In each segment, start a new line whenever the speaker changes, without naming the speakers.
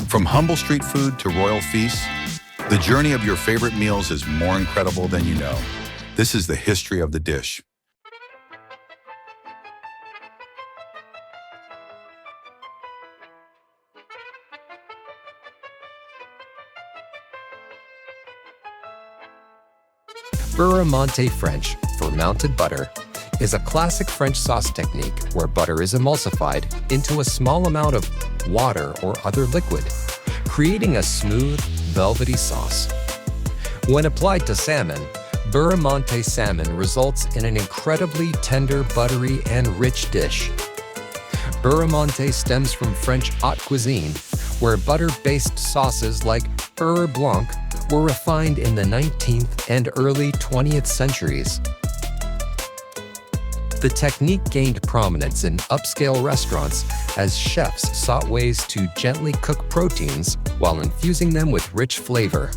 From humble street food to royal feasts, the journey of your favorite meals is more incredible than you know. This is the history of the dish.
Beurre Monté French, for melted butter, is a classic French sauce technique where butter is emulsified into a small amount of water or other liquid, creating a smooth, velvety sauce. When applied to salmon, Beurre Monté salmon results in an incredibly tender, buttery, and rich dish. Beurre Monté stems from French haute cuisine, where butter-based sauces like beurre blanc were refined in the 19th and early 20th centuries. The technique gained prominence in upscale restaurants as chefs sought ways to gently cook proteins while infusing them with rich flavor.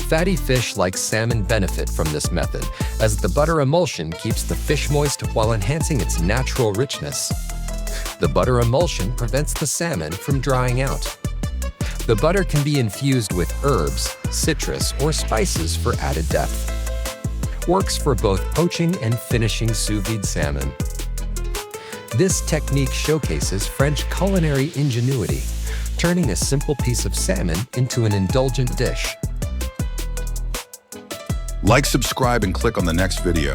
Fatty fish like salmon benefit from this method, as the butter emulsion keeps the fish moist while enhancing its natural richness. The butter emulsion prevents the salmon from drying out. The butter can be infused with herbs, citrus, or spices for added depth. Works for both poaching and finishing sous vide salmon. This technique showcases French culinary ingenuity, turning a simple piece of salmon into an indulgent dish.
Like, subscribe, and click on the next video.